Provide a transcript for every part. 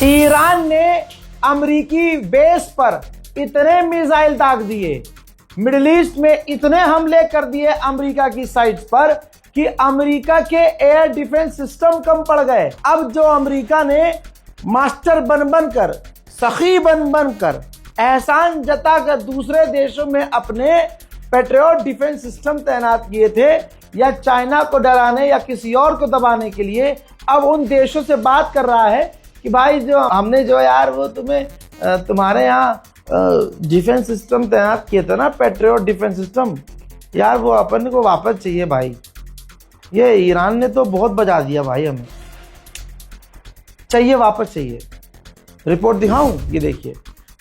Iran ने अमेरिकी base पर इतने मिसाइल दाग दिए, मिडिल ईस्ट में इतने हमले कर दिए अमेरिका की साइट्स पर कि अमेरिका के एयर डिफेंस सिस्टम कम पड़ गए। अब जो अमेरिका ने मास्टर बन बनकर, सखी बन बनकर, एहसान जताकर दूसरे देशों में अपने पेट्रियट डिफेंस सिस्टम तैनात किए थे या चाइना को डराने या किसी और को दबाने के लिए, अब उन देशों से बात कर रहा है कि भाई जो हमने जो यार वो तुम्हारे यहाँ डिफेंस सिस्टम तैनात किए थे ना, पेट्रियट डिफेंस सिस्टम, यार वो अपन को वापस चाहिए भाई। ये ईरान ने तो बहुत बजा दिया भाई, हमें चाहिए, वापस चाहिए। रिपोर्ट दिखाऊं, ये देखिए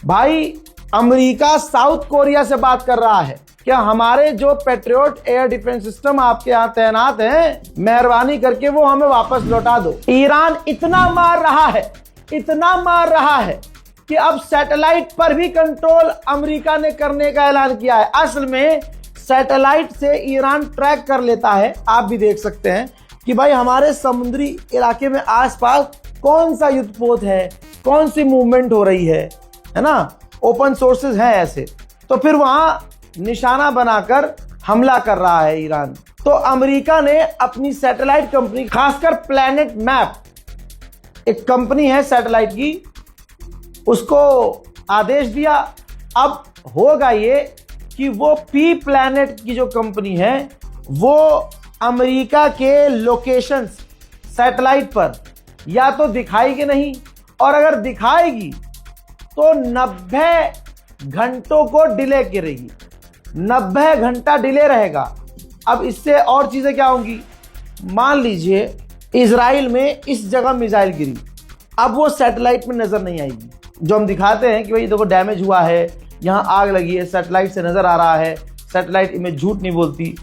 भाई, अमेरिका साउथ कोरिया से बात कर रहा है क्या हमारे जो पेट्रियट एयर डिफेंस सिस्टम आपके यहाँ तैनात हैं, मेहरबानी करके वो हमें वापस लौटा दो। ईरान इतना मार रहा है, इतना मार रहा है कि अब सैटेलाइट पर भी कंट्रोल अमेरिका ने करने का ऐलान किया है। असल में सैटेलाइट से ईरान ट्रैक कर लेता है, आप भी देख सकते हैं कि भाई हमारे समुद्री इलाके में आसपास कौन सा युद्धपोत है, कौन सी मूवमेंट हो रही है ना, ओपन सोर्सेज हैं ऐसे, तो फिर वहां निशाना बनाकर हमला कर रहा है ईरान। तो अमेरिका ने अपनी सैटेलाइट कंपनी, खासकर प्लैनेट मैप, एक कंपनी है सैटेलाइट की, उसको आदेश दिया। अब होगा ये कि वो पी प्लैनेट की जो कंपनी है वो अमेरिका के लोकेशंस सैटेलाइट पर या तो दिखाएगी नहीं, और अगर दिखाएगी तो 90 घंटों को डिले करेगी, 90 घंटा डिले रहेगा। अब इससे और चीजें क्या होंगी, मान लीजिए इजराइल में इस जगह मिसाइल गिरी, अब वो सैटेलाइट में नजर नहीं आएगी, जो हम दिखाते हैं कि भाई देखो डैमेज हुआ है, यहाँ आग लगी है, सैटेलाइट से नजर आ रहा है, सैटेलाइट इमेज झूठ नहीं बोलती,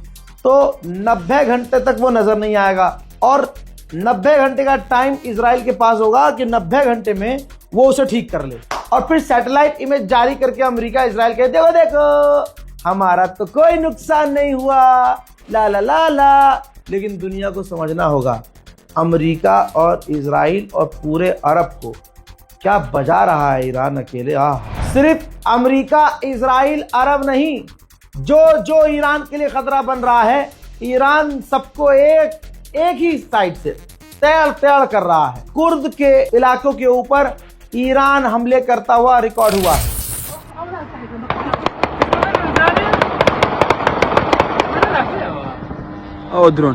तो 90 घंटे तक वो नजर नहीं आएगा। और 90 घंटे का टाइम इजराइल के पास होगा कि 90 घंटे में वो उसे ठीक कर ले, और फिर सैटेलाइट इमेज जारी करके अमेरिका इजराइल कहे देखो देखो हमारा तो कोई नुकसान नहीं हुआ, ला ला ला ला। लेकिन दुनिया को समझना होगा, अमेरिका और इजराइल और पूरे अरब को क्या बजा रहा है ईरान अकेले। सिर्फ अमेरिका, इजराइल, अरब नहीं, जो ईरान के लिए खतरा बन रहा है, ईरान सबको एक ही साइड से तैयार कर रहा है। कुर्द के इलाकों के ऊपर ईरान हमले करता हुआ रिकॉर्ड हुआ। ड्रोन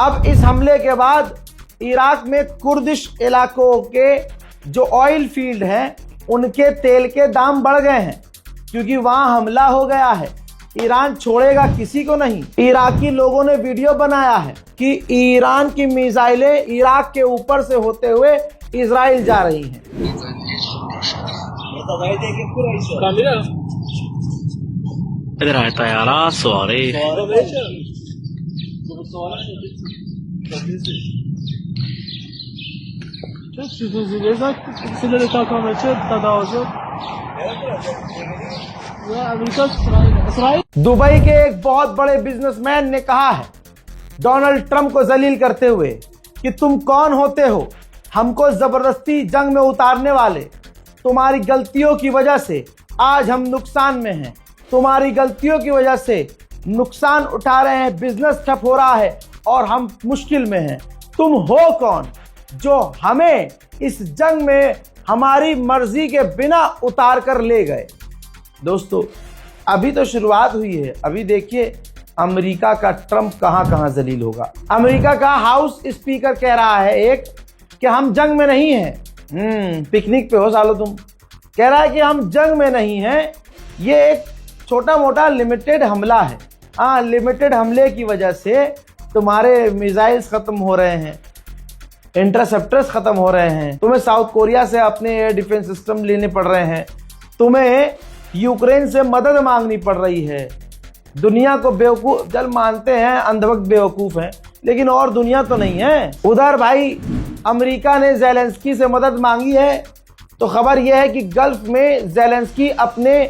अब इस हमले के बाद इराक में कुर्दिश इलाकों के जो ऑयल फील्ड हैं उनके तेल के दाम बढ़ गए हैं, क्योंकि वहां हमला हो गया है। ईरान छोड़ेगा किसी को नहीं। इराकी लोगों ने वीडियो बनाया है कि ईरान की मिसाइलें इराक के ऊपर से होते हुए इजराइल जा रही हैं। इधर आता यार सॉरी दुबई के एक बहुत बड़े बिजनेसमैन ने कहा है डोनाल्ड ट्रंप को जलील करते हुए कि तुम कौन होते हो हमको जबरदस्ती जंग में उतारने वाले, तुम्हारी गलतियों की वजह से आज हम नुकसान में हैं, तुम्हारी गलतियों की वजह से नुकसान उठा रहे हैं, बिजनेस ठप हो रहा है और हम मुश्किल में हैं। तुम हो कौन जो हमें इस जंग में हमारी मर्जी के बिना उतार कर ले गए। दोस्तों अभी तो शुरुआत हुई है, अभी देखिए अमेरिका का ट्रंप कहां जलील होगा। अमेरिका का हाउस स्पीकर कह रहा है एक कि हम जंग में नहीं हैं। पिकनिक पे हो सालो तुम। कह रहा है कि हम जंग में नहीं हैं, ये एक छोटा मोटा लिमिटेड हमला है। लिमिटेड हमले की वजह से तुम्हारे मिसाइल्स खत्म हो रहे हैं। इंटरसेप्टर्स खत्म हो रहे हैं, तुम्हें साउथ कोरिया से अपने एयर डिफेंस सिस्टम लेने पड़ रहे हैं, तुम्हें यूक्रेन से मदद मांगनी पड़ रही है। दुनिया को बेवकूफ जल मानते हैं, अंधभक्त बेवकूफ हैं, लेकिन और दुनिया तो नहीं है। उधर भाई अमेरिका ने ज़ेलेंस्की से मदद मांगी है, तो खबर यह है कि गल्फ में ज़ेलेंस्की अपने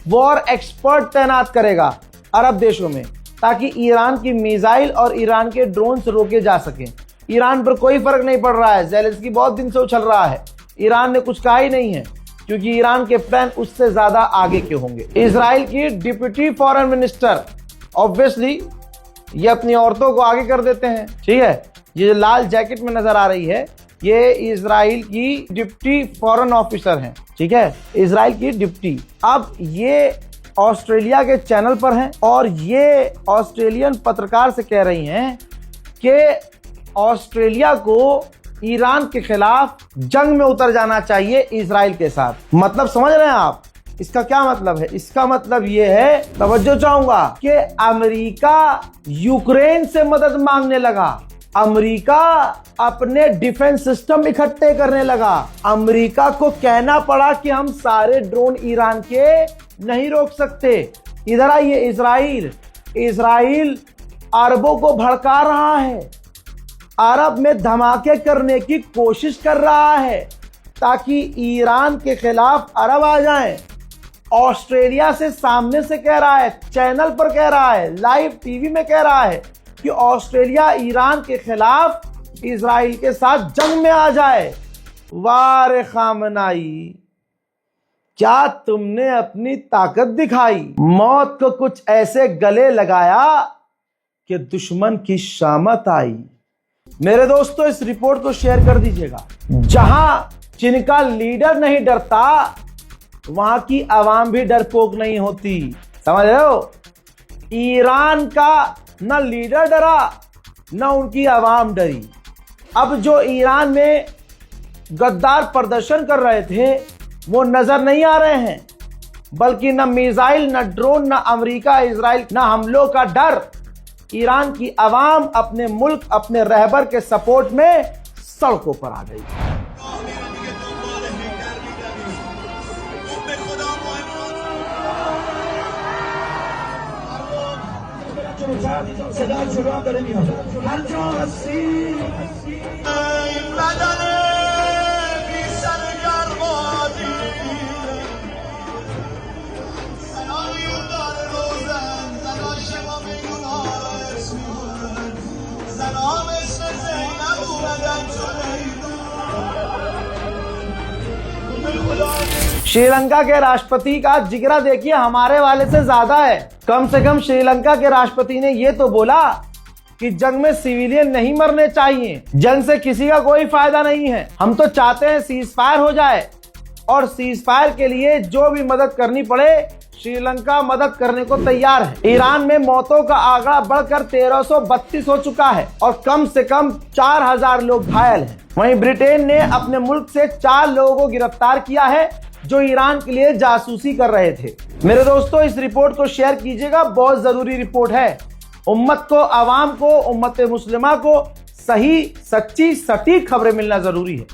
वॉर एक्सपर्ट तैनात करेगा अरब देशों में, ताकि ईरान की मिसाइल और ईरान के ड्रोन से रोके जा सकें। ईरान पर कोई फर्क नहीं पड़ रहा है, ज़ेलेंस्की बहुत दिन से उछल रहा है, ईरान ने कुछ कहा ही नहीं है, क्योंकि ईरान के प्लान उससे ज्यादा आगे के होंगे। इजराइल की डिप्टी फॉरेन मिनिस्टर, ऑब्वियसली ये अपनी औरतों को आगे कर देते हैं, ठीक है। ये जो लाल जैकेट में नजर आ रही है, ये इजराइल की डिप्टी फॉरेन ऑफिसर हैं, ठीक है, इजराइल की डिप्टी। अब ये ऑस्ट्रेलिया के चैनल पर हैं और ये ऑस्ट्रेलियन पत्रकार से कह रही हैं कि ऑस्ट्रेलिया को ईरान के खिलाफ जंग में उतर जाना चाहिए इजराइल के साथ। मतलब समझ रहे हैं आप इसका क्या मतलब है? इसका मतलब ये है, तवज्जो चाहूंगा, कि अमेरिका यूक्रेन से मदद मांगने लगा, अमेरिका अपने डिफेंस सिस्टम इकट्ठे करने लगा, अमेरिका को कहना पड़ा कि हम सारे ड्रोन ईरान के नहीं रोक सकते। इधर आइए, इजराइल अरबों को भड़का रहा है, अरब में धमाके करने की कोशिश कर रहा है ताकि ईरान के खिलाफ अरब आ जाएं। ऑस्ट्रेलिया से सामने से कह रहा है, चैनल पर कह रहा है, लाइव टीवी में कह रहा है कि ऑस्ट्रेलिया ईरान के खिलाफ इजराइल के साथ जंग में आ जाए। वाह रे खामनाई, क्या तुमने अपनी ताकत दिखाई, मौत को कुछ ऐसे गले लगाया कि दुश्मन की शामत आई। मेरे दोस्तों, इस रिपोर्ट को शेयर कर दीजिएगा। जहां जिनका लीडर नहीं डरता, वहां की आवाम भी डरपोक नहीं होती, समझ रहे हो। ईरान का न लीडर डरा, न उनकी आवाम डरी। अब जो ईरान में गद्दार प्रदर्शन कर रहे थे, वो नजर नहीं आ रहे हैं, बल्कि न मिसाइल, न ड्रोन, न अमेरिका इजराइल, न हमलों का डर। ईरान की आवाम अपने मुल्क, अपने रहबर के सपोर्ट में सड़कों पर आ गई। श्रीलंका के राष्ट्रपति का जिगरा देखिए हमारे वाले से ज्यादा है। कम से कम श्रीलंका के राष्ट्रपति ने यह तो बोला कि जंग में सिविलियन नहीं मरने चाहिए, जंग से किसी का कोई फायदा नहीं है। हम तो चाहते हैं सीज फायर हो जाए, और सीज फायर के लिए जो भी मदद करनी पड़े, श्रीलंका मदद करने को तैयार है। ईरान में मौतों का आंकड़ा बढ़कर 1332 हो चुका है और कम से कम 4000 लोग घायल हैं। वहीं ब्रिटेन ने अपने मुल्क से 4 लोगों को गिरफ्तार किया है जो ईरान के लिए जासूसी कर रहे थे। मेरे दोस्तों, इस रिपोर्ट को शेयर कीजिएगा, बहुत जरूरी रिपोर्ट है। उम्मत को, आवाम को, उम्मत मुस्लिमा को सही, सच्ची, सटीक खबरें मिलना जरूरी है।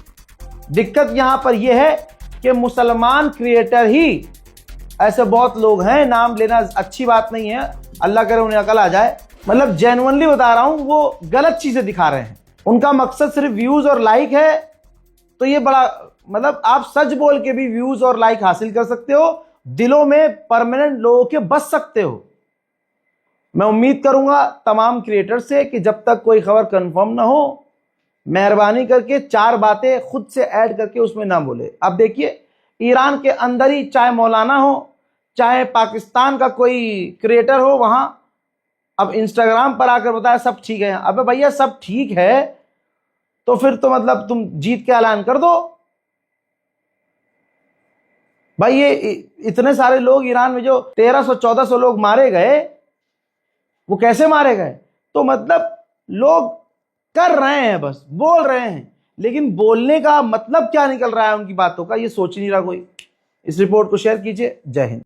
दिक्कत यहां पर यह है कि मुसलमान क्रिएटर ही, ऐसे बहुत लोग हैं, नाम लेना अच्छी बात नहीं है, अल्लाह करे उन्हें अकल आ जाए, मतलब जेन्युइनली बता रहा हूं, वो गलत चीजें दिखा रहे हैं। उनका मकसद सिर्फ व्यूज और लाइक है, तो ये बड़ा, मतलब आप सच बोल के भी व्यूज और लाइक हासिल कर सकते हो, दिलों में परमानेंट लोगों के बस सकते हो। मैं उम्मीद करूंगा तमाम क्रिएटर से कि जब तक कोई खबर कंफर्म ना हो, मेहरबानी करके 4 बातें खुद से ऐड करके उसमें ना बोले। अब देखिए, ईरान के अंदर ही चाहे मौलाना हो, चाहे पाकिस्तान का कोई क्रिएटर हो, वहां अब इंस्टाग्राम पर आकर बताया सब ठीक है। अबे भैया, सब ठीक है तो फिर तो मतलब तुम जीत के ऐलान कर दो भाई। ये इतने सारे लोग ईरान में जो 1300-1400 लोग मारे गए, वो कैसे मारे गए? तो मतलब लोग कर रहे हैं, बस बोल रहे हैं, लेकिन बोलने का मतलब क्या निकल रहा है उनकी बातों का, ये सोच नहीं रहा कोई। इस रिपोर्ट को शेयर कीजिए। जय हिंद।